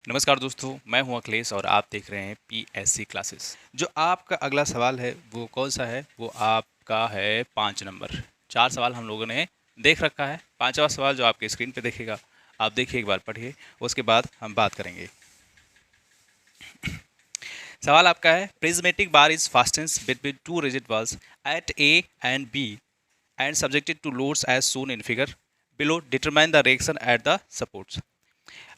नमस्कार दोस्तों, मैं हूं अखिलेश और आप देख रहे हैं पीएससी क्लासेस। जो आपका अगला सवाल है वो कौन सा है? वो आपका है 5 नंबर। 4 सवाल हम लोगों ने देख रखा है। 5वां सवाल जो आपके स्क्रीन पे देखेगा, आप देखिए, एक बार पढ़िए, उसके बाद हम बात करेंगे। सवाल आपका है, prismatic bar is fastens between two rigid walls at A and B and subjected to loads as shown in figure below, determine the reaction at the supports.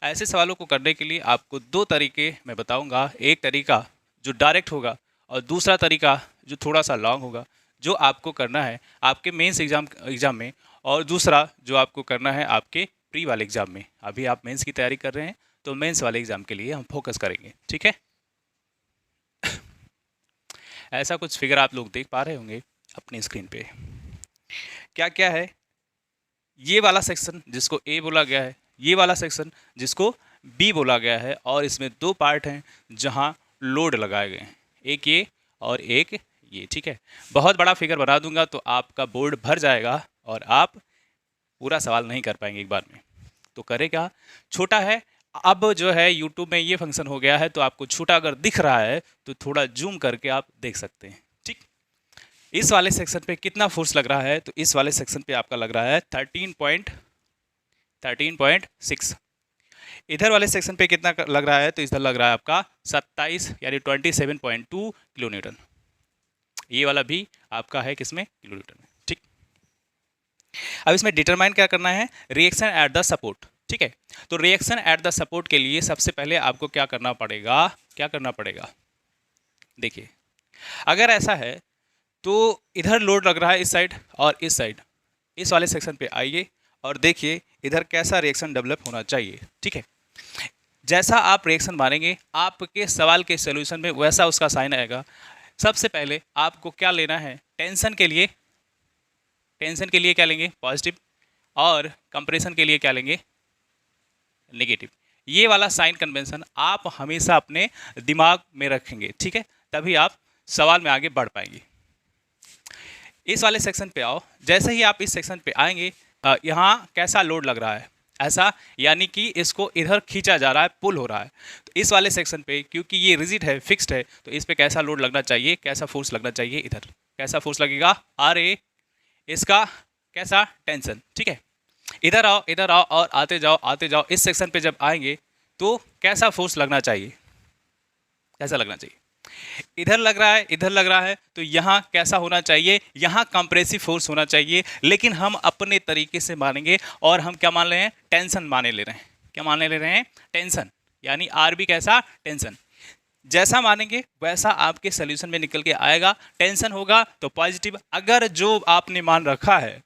ऐसे सवालों को करने के लिए आपको दो तरीके मैं बताऊंगा। एक तरीका जो डायरेक्ट होगा और दूसरा तरीका जो थोड़ा सा लॉन्ग होगा, जो आपको करना है आपके मेंस एग्जाम में, और दूसरा जो आपको करना है आपके प्री वाले एग्जाम में। अभी आप मेंस की तैयारी कर रहे हैं तो मेंस वाले एग्जाम के लिए हम फोकस करेंगे, ठीक है। ऐसा कुछ फिगर आप लोग देख पा रहे होंगे अपने स्क्रीन पे। क्या क्या है? ये वाला सेक्शन जिसको ए बोला गया है, ये वाला सेक्शन जिसको बी बोला गया है, और इसमें दो पार्ट हैं जहां लोड लगाए गए हैं, एक ये और एक ये, ठीक है। बहुत बड़ा फिगर बना दूंगा तो आपका बोर्ड भर जाएगा और आप पूरा सवाल नहीं कर पाएंगे एक बार में। तो करें क्या? छोटा है। अब जो है यूट्यूब में ये फंक्शन हो गया है, तो आपको छोटा अगर दिख रहा है तो थोड़ा जूम करके आप देख सकते हैं, ठीक। इस वाले सेक्शन पे कितना फोर्स लग रहा है? तो इस वाले सेक्शन पे आपका लग रहा है 13.6। इधर वाले सेक्शन पे कितना लग रहा है? तो इधर लग रहा है आपका 27 यानी 27.2 किलो न्यूटन। ये वाला भी आपका है किसमें? किलो न्यूटन में, ठीक। अब इसमें डिटरमाइन क्या करना है? रिएक्शन एट द सपोर्ट, ठीक है। तो रिएक्शन एट द सपोर्ट के लिए सबसे पहले आपको क्या करना पड़ेगा? क्या करना पड़ेगा? देखिए, अगर ऐसा है तो इधर लोड लग रहा है इस साइड और इस साइड, इस वाले सेक्शन पे आइए और देखिए इधर कैसा रिएक्शन डेवलप होना चाहिए, ठीक है। जैसा आप रिएक्शन मानेंगे आपके सवाल के सॉल्यूशन में वैसा उसका साइन आएगा। सबसे पहले आपको क्या लेना है? टेंशन के लिए, टेंशन के लिए क्या लेंगे? पॉजिटिव, और कंप्रेशन के लिए क्या लेंगे? नेगेटिव। ये वाला साइन कन्वेंशन आप हमेशा अपने दिमाग में रखेंगे, ठीक है, तभी आप सवाल में आगे बढ़ पाएंगे। इस वाले सेक्शन पे आओ। जैसे ही आप इस सेक्शन पे आएंगे, यहाँ कैसा लोड लग रहा है? ऐसा, यानी कि इसको इधर खींचा जा रहा है, पुल हो रहा है। तो इस वाले सेक्शन पे क्योंकि ये रिजिड है, फिक्स्ड है, तो इस पे कैसा लोड लगना चाहिए? कैसा फोर्स लगना चाहिए? इधर कैसा फोर्स लगेगा? R A. इसका कैसा? टेंशन, ठीक है। इधर आओ, इधर आओ और आते जाओ, आते जाओ। इस सेक्शन पे जब आएंगे तो कैसा फोर्स लगना चाहिए? कैसा लगना चाहिए? इधर लग रहा है, इधर लग रहा है, तो यहाँ कैसा होना चाहिए? यहाँ कंप्रेसिव फोर्स होना चाहिए। लेकिन हम अपने तरीके से मानेंगे और हम क्या मान रहे हैं? टेंशन माने ले रहे हैं। क्या माने ले रहे हैं? टेंशन, यानी आर भी कैसा? टेंशन। जैसा मानेंगे वैसा आपके सोल्यूशन में निकल के आएगा। टेंशन होगा तो पॉजिटिव। अगर जो आपने मान रखा है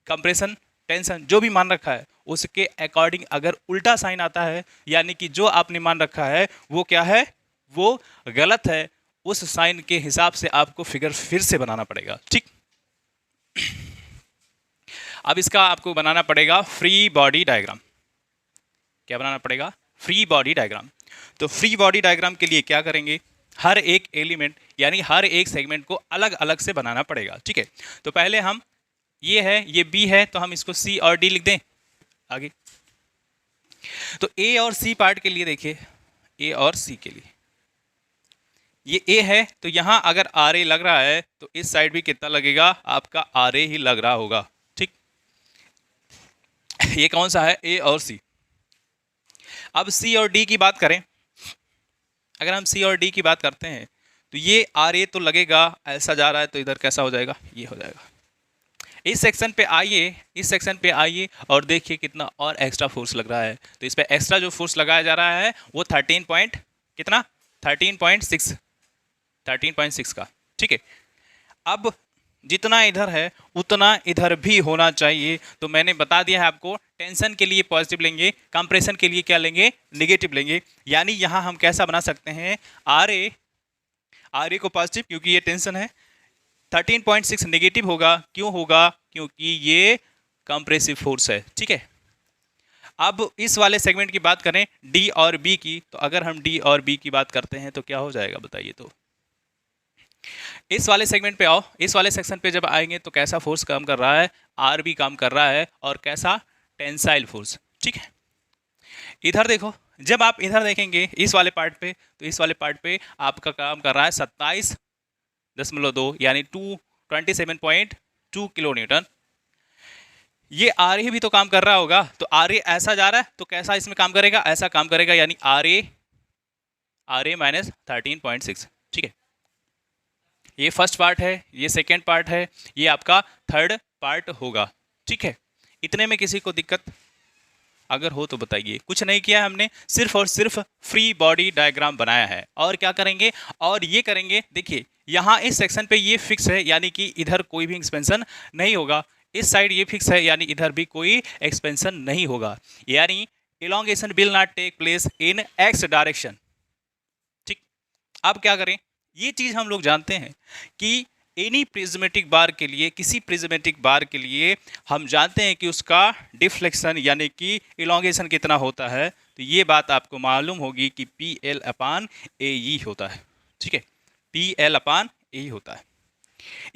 कंप्रेशन, टेंशन, जो भी मान रखा है उसके अकॉर्डिंग अगर उल्टा साइन आता है, यानी कि जो आपने मान रखा है वो क्या है? वो गलत है। उस साइन के हिसाब से आपको फिगर फिर से बनाना पड़ेगा, ठीक। अब इसका आपको बनाना पड़ेगा फ्री बॉडी डायग्राम। क्या बनाना पड़ेगा? Free body diagram. तो फ्री बॉडी डायग्राम के लिए क्या करेंगे? हर एक एलिमेंट यानी हर एक सेगमेंट को अलग अलग से बनाना पड़ेगा, ठीक है। तो पहले हम, ये है, ये बी है, तो हम इसको सी और डी लिख दें आगे। तो ए और सी पार्ट के लिए देखिए, ए और सी के लिए ये ए है, तो यहां अगर आर ए लग रहा है तो इस साइड भी कितना लगेगा? आपका आर ए ही लग रहा होगा, ठीक। ये कौन सा है? ए और सी। अब सी और डी की बात करें। अगर हम सी और डी की बात करते हैं तो ये आर ए तो लगेगा, ऐसा जा रहा है, तो इधर कैसा हो जाएगा? ये हो जाएगा। इस सेक्शन पे आइए, इस सेक्शन पे आइए और देखिए कितना और एक्स्ट्रा फोर्स लग रहा है। तो इस पे एक्स्ट्रा जो फोर्स लगाया जा रहा है वो 13 पॉइंट कितना? 13.6, 13.6 का, ठीक है। अब जितना इधर है उतना इधर भी होना चाहिए। तो मैंने बता दिया है आपको, टेंशन के लिए पॉजिटिव लेंगे, कंप्रेशन के लिए क्या लेंगे? नेगेटिव लेंगे। यानी यहां हम कैसा बना सकते हैं? आर ए को पॉजिटिव क्योंकि ये टेंशन है, 13.6 नेगेटिव होगा। क्यों होगा? क्योंकि ये कंप्रेसिव फोर्स है, ठीक है। अब इस वाले सेगमेंट की बात करें डी और बी की, तो अगर हम डी और बी की बात करते हैं तो क्या हो जाएगा बताइए? तो इस वाले सेगमेंट पे आओ। इस वाले सेक्शन पे जब आएंगे तो कैसा फोर्स काम कर रहा है? आर भी काम कर रहा है, और कैसा? टेंसाइल फोर्स, ठीक है। इधर देखो, जब आप इधर देखेंगे इस वाले पार्ट पे, तो इस वाले पार्ट पे आपका काम कर रहा है 27.2 यानी 27.2 किलो न्यूटन। ये आर ए भी तो काम कर रहा होगा, तो आर ए ऐसा जा रहा है तो कैसा इसमें काम करेगा, ऐसा काम करेगा, यानी आर ए माइनस 13.6। ठीक है, ये फर्स्ट पार्ट है, ये सेकेंड पार्ट है, ये आपका थर्ड पार्ट होगा। ठीक है, इतने में किसी को दिक्कत अगर हो तो बताइए। कुछ नहीं किया हमने, सिर्फ और सिर्फ फ्री बॉडी डायग्राम बनाया है। और क्या करेंगे, और ये करेंगे, देखिए यहाँ इस सेक्शन पे ये फिक्स है, यानी कि इधर कोई भी एक्सपेंशन नहीं होगा। इस साइड ये फिक्स है, यानी इधर भी कोई एक्सपेंशन नहीं होगा, यानी elongation will not take place in X direction. ठीक, अब क्या करें, ये चीज़ हम लोग जानते हैं कि एनी प्रिज्मेटिक बार के लिए, किसी प्रिज्मेटिक बार के लिए हम जानते हैं कि उसका डिफ्लेक्शन यानी कि इलोंगेशन कितना होता है। तो ये बात आपको मालूम होगी कि पी एल अपान ए ई होता है। ठीक है, पी एल अपान ए ई होता है।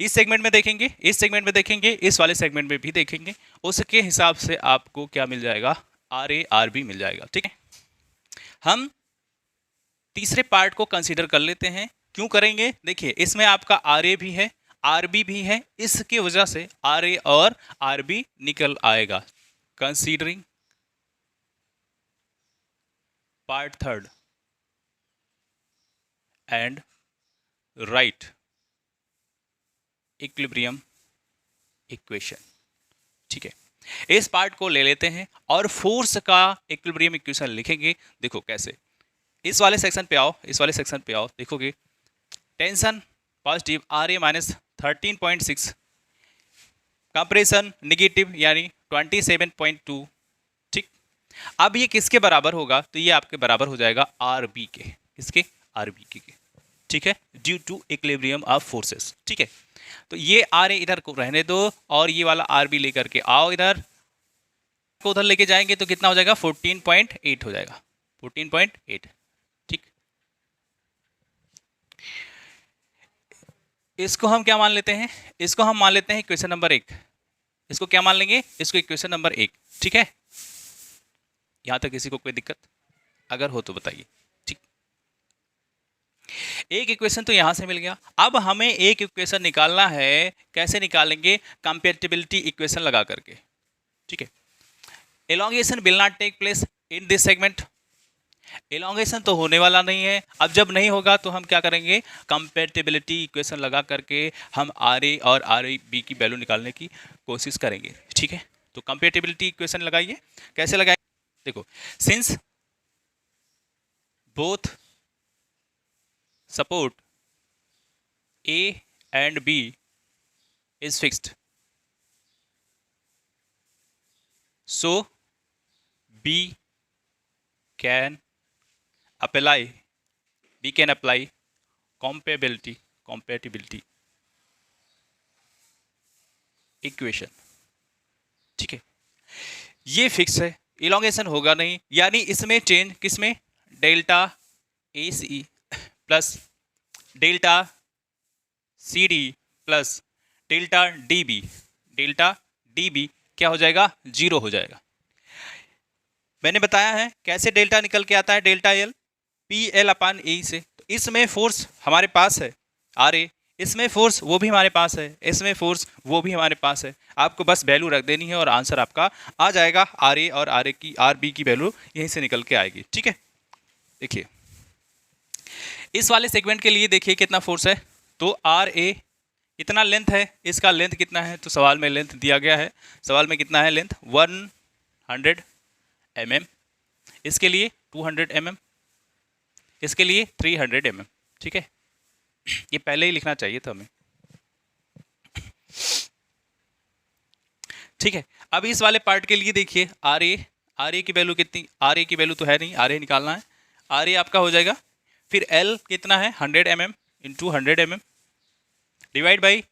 इस सेगमेंट में देखेंगे, इस सेगमेंट में देखेंगे, इस वाले सेगमेंट में भी देखेंगे, उसके हिसाब से आपको क्या मिल जाएगा, आर ए आर बी मिल जाएगा। ठीक है, हम तीसरे पार्ट को कंसीडर कर लेते हैं। क्यों करेंगे, देखिए इसमें आपका आर ए भी है, आर बी भी है, इसकी वजह से आर ए और आर बी निकल आएगा। Considering part third and right equilibrium equation. ठीक है, इस पार्ट को ले लेते हैं और फोर्स का इक्विलिब्रियम इक्वेशन लिखेंगे। देखो कैसे, इस वाले सेक्शन पे आओ, इस वाले सेक्शन पे आओ, देखोगे tension positive R A minus 13.6, compression negative यानी 27.2। ठीक, अब ये किसके बराबर होगा, तो ये आपके बराबर हो जाएगा आर बी के, किसके, आर बी के। ठीक है, due to equilibrium of forces. ठीक है, तो ये आर ए इधर को रहने दो और ये वाला आर बी लेकर के आओ, इधर को उधर लेके जाएंगे तो कितना हो जाएगा, 14.8 हो जाएगा, 14.8। ठीक, इसको हम क्या मान लेते हैं, इसको हम मान लेते हैं इक्वेशन नंबर 1। इसको क्या मान लेंगे, इसको इक्वेशन नंबर 1। ठीक है, यहां तक किसी को कोई दिक्कत अगर हो तो बताइए। ठीक, एक इक्वेशन तो यहां से मिल गया। अब हमें एक इक्वेशन निकालना है, कैसे निकालेंगे, कंपैटिबिलिटी इक्वेशन लगा करके। ठीक है, elongation will not take place in this segment, elongation तो होने वाला नहीं है। अब जब नहीं होगा तो हम क्या करेंगे, कंपैटिबिलिटी इक्वेशन लगा करके हम आर ए और आर बी की वैल्यू निकालने की कोशिश करेंगे। ठीक है, तो कंपैटिबिलिटी इक्वेशन लगाइए, कैसे लगाएंगे, देखो since both support A and B is fixed, so we can apply we can apply compatibility equation. ठीक है, ये फिक्स है, इलोंगेशन होगा नहीं, यानी इसमें चेंज किसमें, delta A C plus delta C D plus delta D B, delta D B क्या हो जाएगा, 0 हो जाएगा। मैंने बताया है कैसे डेल्टा निकल के आता है, डेल्टा एल पी एल अपान ए से। तो इसमें फोर्स हमारे पास है आर ए, इसमें फोर्स वो भी हमारे पास है, इसमें फोर्स वो भी हमारे पास है। आपको बस वैल्यू रख देनी है और आंसर आपका आ जाएगा। आर ए और आर ए की, आर बी की वैल्यू यहीं से निकल के आएगी। ठीक है, देखिए इस वाले सेगमेंट के लिए देखिए कितना फोर्स है, तो आर ए इतना लेंथ है, इसका लेंथ कितना है, तो सवाल में लेंथ दिया गया है, सवाल में कितना है लेंथ, 100 mm, इसके लिए 200 mm, इसके लिए 300 mm। ठीक है, ये पहले ही लिखना चाहिए था हमें। ठीक है, अब इस वाले पार्ट के लिए देखिए आर ए की वैल्यू कितनी, आर ए की वैल्यू तो है नहीं, आर ए निकालना है। आर ए आपका हो जाएगा, फिर एल कितना है 100 mm into 100 mm divide by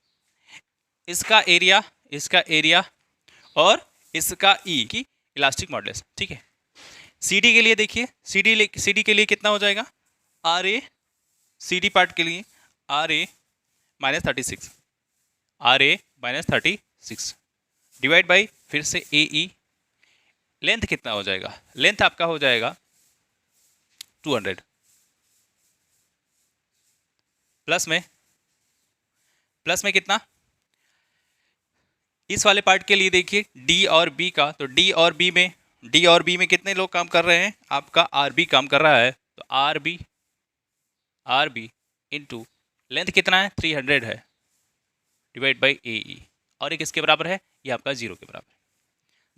इसका एरिया और इसका ई की इलास्टिक मॉडुलस। ठीक है, सी डी के लिए देखिए, सी डी के लिए कितना हो जाएगा, R A C D part के लिए R A minus 36, R A minus 36 divide by फिर से ए ई, लेंथ कितना हो जाएगा, लेंथ आपका हो जाएगा 200 प्लस में कितना, इस वाले पार्ट के लिए देखिए डी और बी का, तो डी और बी में कितने लोग काम कर रहे हैं, आपका आर बी काम कर रहा है, तो आर बी इंटू लेंथ कितना है 300 है डिवाइड बाई ए ई, और ये किसके बराबर है, ये आपका 0 के बराबर है।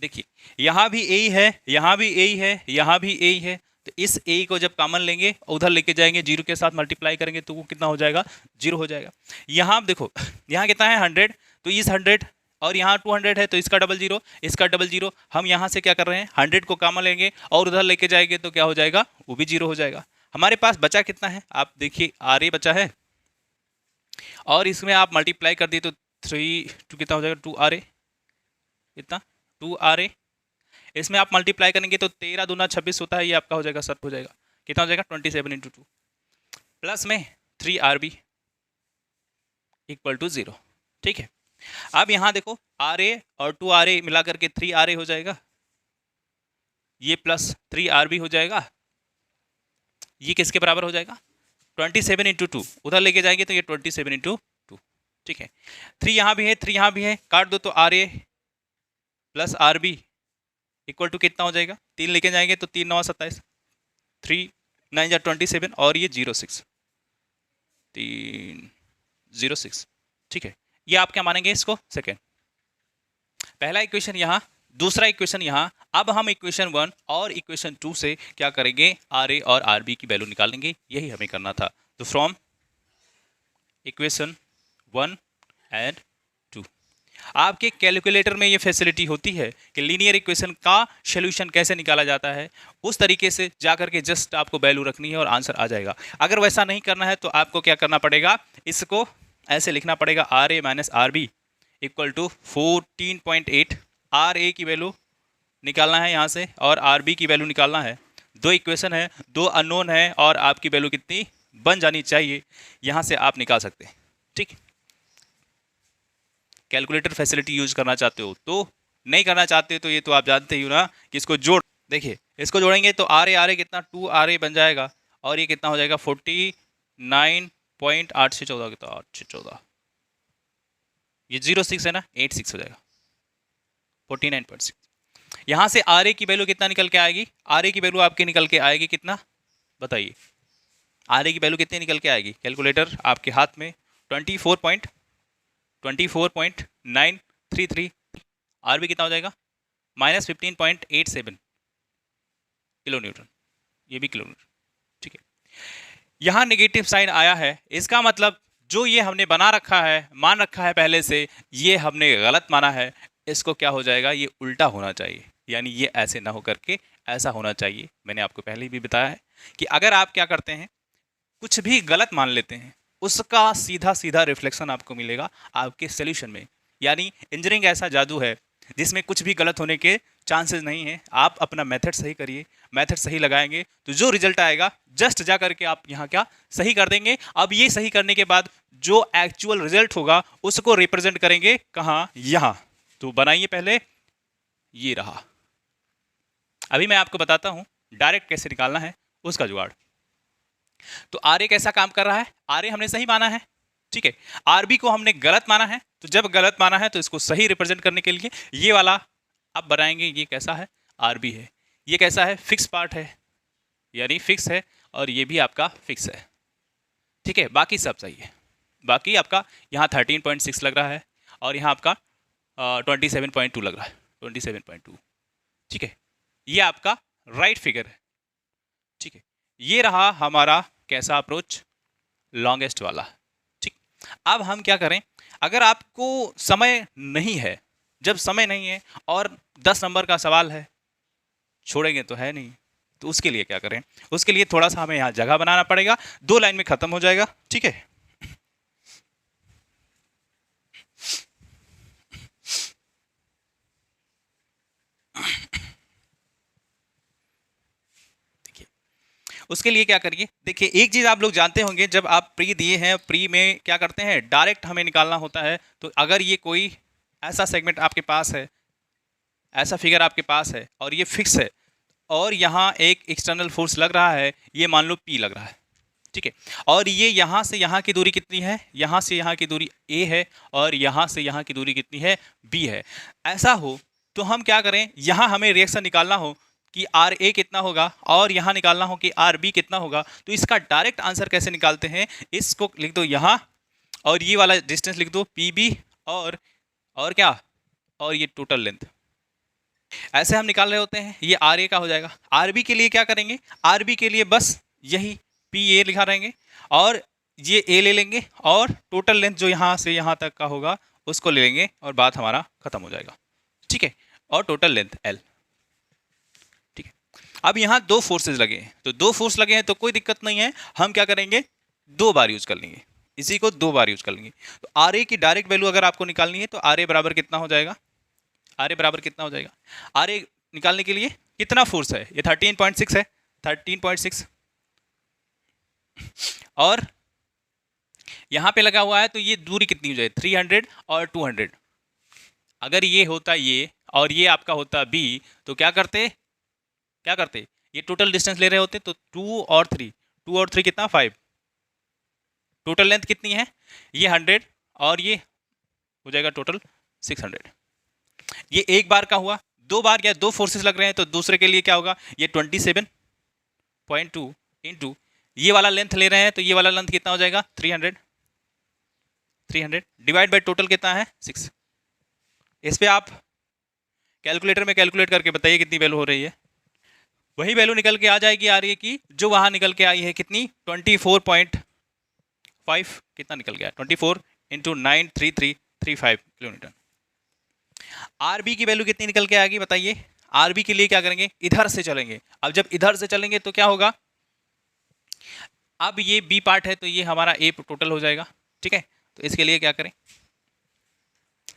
देखिए यहाँ भी ए है, यहाँ भी ए है, यहाँ भी ए है, तो इस ए को जब कॉमन लेंगे उधर लेके जाएंगे 0 के साथ मल्टीप्लाई करेंगे तो वो कितना हो जाएगा, 0 हो जाएगा। यहाँ आप देखो यहाँ कितना है 100, तो इस 100 और यहाँ 200 है, तो इसका डबल 0, इसका डबल 0, हम यहाँ से क्या कर रहे हैं 100 को कॉमन लेंगे और उधर लेके जाएंगे तो क्या हो जाएगा, वो भी 0 हो जाएगा। हमारे पास बचा कितना है, आप देखिए आर ए बचा है, और इसमें आप मल्टीप्लाई कर दिए तो 3 टू कितना हो जाएगा 2 आर ए, कितना 2 आर ए, इसमें आप मल्टीप्लाई करेंगे तो 13 दूना 26 होता है, ये आपका हो जाएगा 7 हो जाएगा, कितना हो जाएगा 27 इंटू 2, प्लस में 3 आर बी इक्वल टू 0। ठीक है, अब यहाँ देखो आर ए और 2 आर ए मिला करके 3 आर ए हो जाएगा, ये प्लस 3 आर बी हो जाएगा, ये किसके बराबर हो जाएगा 27 इंटू 2, उधर लेके जाएंगे तो ये 27 इंटू 2। ठीक है, 3 यहाँ भी है 3 यहाँ भी है, काट दो तो R A plus R B equal to कितना हो जाएगा, 3 लेके जाएंगे तो 3 9 27, 3 9 जा 27 और ये 06 306। ठीक है, ये आप क्या मानेंगे इसको, सेकेंड, पहला इक्वेशन यहाँ, दूसरा इक्वेशन यहाँ। अब हम इक्वेशन 1 और इक्वेशन 2 से क्या करेंगे, आर ए और आर बी की वैल्यू निकालेंगे, यही हमें करना था। तो फ्रॉम इक्वेशन 1 एंड 2, आपके कैलकुलेटर में ये फैसिलिटी होती है कि लीनियर इक्वेशन का सॉल्यूशन कैसे निकाला जाता है, उस तरीके से जाकर के जस्ट आपको वैल्यू रखनी है और आंसर आ जाएगा। अगर वैसा नहीं करना है तो आपको क्या करना पड़ेगा, इसको ऐसे लिखना पड़ेगा, R A minus R B equal to 14.8, R A की वैल्यू निकालना है यहाँ से और आर बी की वैल्यू निकालना है। दो इक्वेशन है, दो अननोन है और आपकी वैल्यू कितनी बन जानी चाहिए, यहाँ से आप निकाल सकते हैं। ठीक, कैलकुलेटर फैसिलिटी यूज करना चाहते हो तो, नहीं करना चाहते तो ये तो आप जानते ही हो ना कि इसको जोड़, देखिए इसको जोड़ेंगे तो आर ए कितना 2 आर ए बन जाएगा और ये कितना हो जाएगा 49.8 से 14 कितना 8 से 14, ये 06 है ना 86 हो जाएगा 49.6। यहाँ से आर ए की वैल्यू कितना निकल के आएगी, आर ए की वैल्यू आपकी निकल के आएगी कितना बताइए, आर ए की वैल्यू कितनी निकल के आएगी, कैलकुलेटर आपके हाथ में 24.933, आर बी कितना हो जाएगा -15.87 किलो न्यूटन, ये भी किलो न्यूटन। ठीक है, यहाँ नेगेटिव साइन आया है, इसका मतलब जो ये हमने बना रखा है, मान रखा है पहले से, ये हमने गलत माना है, इसको क्या हो जाएगा, ये उल्टा होना चाहिए, यानी ये ऐसे ना हो करके ऐसा होना चाहिए। मैंने आपको पहले भी बताया है कि अगर आप क्या करते हैं, कुछ भी गलत मान लेते हैं, उसका सीधा सीधा रिफ्लेक्शन आपको मिलेगा आपके सॉल्यूशन में। यानी इंजीनियरिंग ऐसा जादू है जिसमें कुछ भी गलत होने के चांसेस नहीं है। आप अपना मेथड सही करिए, मेथड सही लगाएंगे तो जो रिजल्ट आएगा जस्ट जा करके आप यहाँ क्या सही कर देंगे। अब ये सही करने के बाद जो एक्चुअल रिजल्ट होगा उसको रिप्रेजेंट करेंगे कहाँ, यहाँ। तो बनाइए पहले, ये रहा। अभी मैं आपको बताता हूँ डायरेक्ट कैसे निकालना है उसका जुगाड़। तो आर ए कैसा काम कर रहा है, आर ए हमने सही माना है, ठीक है, आर बी को हमने गलत माना है। तो जब गलत माना है तो इसको सही रिप्रेजेंट करने के लिए ये वाला अब बनाएंगे, ये कैसा है आर बी है, ये कैसा है फिक्स पार्ट है, यानी फिक्स है, और ये भी आपका फिक्स है। ठीक है, बाकी सब सही है, बाकी आपका यहाँ 13.6 लग रहा है और यहाँ आपका 27.2 लग रहा है, 27.2। ठीक है, ये आपका राइट फिगर है। ठीक है, ये रहा हमारा कैसा अप्रोच, लॉन्गेस्ट वाला। ठीक, अब हम क्या करें, अगर आपको समय नहीं है, जब समय नहीं है और 10 नंबर का सवाल है, छोड़ेंगे तो है नहीं, तो उसके लिए क्या करें, उसके लिए थोड़ा सा हमें यहाँ जगह बनाना पड़ेगा, 2 लाइन में खत्म हो जाएगा। ठीक है, उसके लिए क्या करिए, देखिए एक चीज़ आप लोग जानते होंगे, जब आप प्री दिए हैं, प्री में क्या करते हैं डायरेक्ट हमें निकालना होता है। तो अगर ये कोई ऐसा सेगमेंट आपके पास है, ऐसा फिगर आपके पास है और ये फिक्स है और यहाँ एक एक्सटर्नल फोर्स लग रहा है, ये मान लो P लग रहा है, ठीक है। और ये यहाँ से यहाँ की दूरी कितनी है, यहाँ से यहाँ की दूरी A है और यहाँ से यहाँ की दूरी कितनी है, B है। ऐसा हो तो हम क्या करें, यहाँ हमें रिएक्शन निकालना हो कि RA कितना होगा और यहाँ निकालना हो कि RB कितना होगा, तो इसका डायरेक्ट आंसर कैसे निकालते हैं, इसको लिख दो यहाँ और ये वाला डिस्टेंस लिख दो PB और क्या, और ये टोटल लेंथ। ऐसे हम निकाल रहे होते हैं, ये RA का हो जाएगा। RB के लिए क्या करेंगे, RB के लिए बस यही PA लिखा रहेंगे और ये A ले लेंगे और टोटल लेंथ जो यहाँ से यहाँ तक का होगा उसको ले लेंगे और बात हमारा खत्म हो जाएगा, ठीक है। और टोटल लेंथ L, ठीक है। अब यहाँ दो फोर्सेज लगे हैं, तो दो फोर्स लगे हैं तो कोई दिक्कत नहीं है, हम क्या करेंगे, दो बार यूज कर लेंगे, इसी को दो बार यूज कर लेंगे। तो RA की डायरेक्ट वैल्यू अगर आपको निकालनी है तो RA बराबर कितना हो जाएगा, RA बराबर कितना हो जाएगा, RA निकालने के लिए कितना फोर्स है, ये 13.6 है, 13.6 और यहाँ पे लगा हुआ है तो ये दूरी कितनी हो जाए 300 और 200। अगर ये होता ये और ये आपका होता B तो क्या करते, ये टोटल डिस्टेंस ले रहे होते तो 2 और 3 कितना 5, टोटल लेंथ कितनी है ये 100 और ये हो जाएगा टोटल 600। ये एक बार का हुआ, दो बार या दो फोर्सेस लग रहे हैं तो दूसरे के लिए क्या होगा, ये 27.2 इंटू ये वाला लेंथ ले रहे हैं तो ये वाला लेंथ कितना हो जाएगा 300 डिवाइड बाय टोटल कितना है 6। इस पे आप कैलकुलेटर में कैलकुलेट करके बताइए कितनी वैल्यू हो रही है। वही वैल्यू निकल के आ जाएगी RA की जो वहां निकल के आई है कितनी 24.5 कितना निकल गया 24 इंटू 93335 किलोमीटर। RB की वैल्यू कितनी निकल के आएगी बताइए। RB के लिए क्या करेंगे, इधर से चलेंगे। अब जब इधर से चलेंगे तो क्या होगा, अब ये B पार्ट है तो ये हमारा A टोटल हो जाएगा, ठीक है। तो इसके लिए क्या करें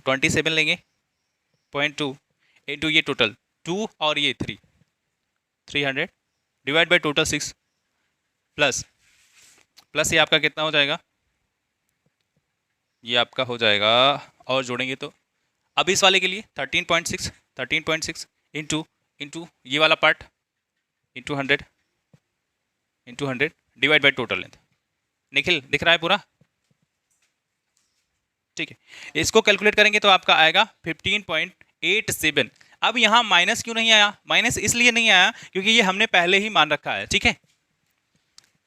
27 लेंगे 0.2 इंटू ये टोटल 2 और ये 300 डिवाइड बाय टोटल 6 प्लस ये आपका कितना हो जाएगा, ये आपका हो जाएगा और जोड़ेंगे तो अब इस वाले के लिए 13.6 इंटू ये वाला part into 100 divide by total length. Nikhil दिख रहा है पूरा, ठीक है। इसको कैलकुलेट करेंगे तो आपका आएगा 15.87। अब यहाँ माइनस क्यों नहीं आया, माइनस इसलिए नहीं आया क्योंकि ये हमने पहले ही मान रखा है, ठीक है,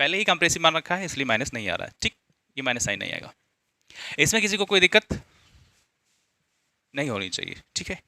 पहले ही कंप्रेसिव मान रखा है इसलिए माइनस नहीं आ रहा है, ठीक। ये माइनस साइन नहीं आएगा, इसमें किसी को कोई दिक्कत नहीं होनी चाहिए, ठीक है।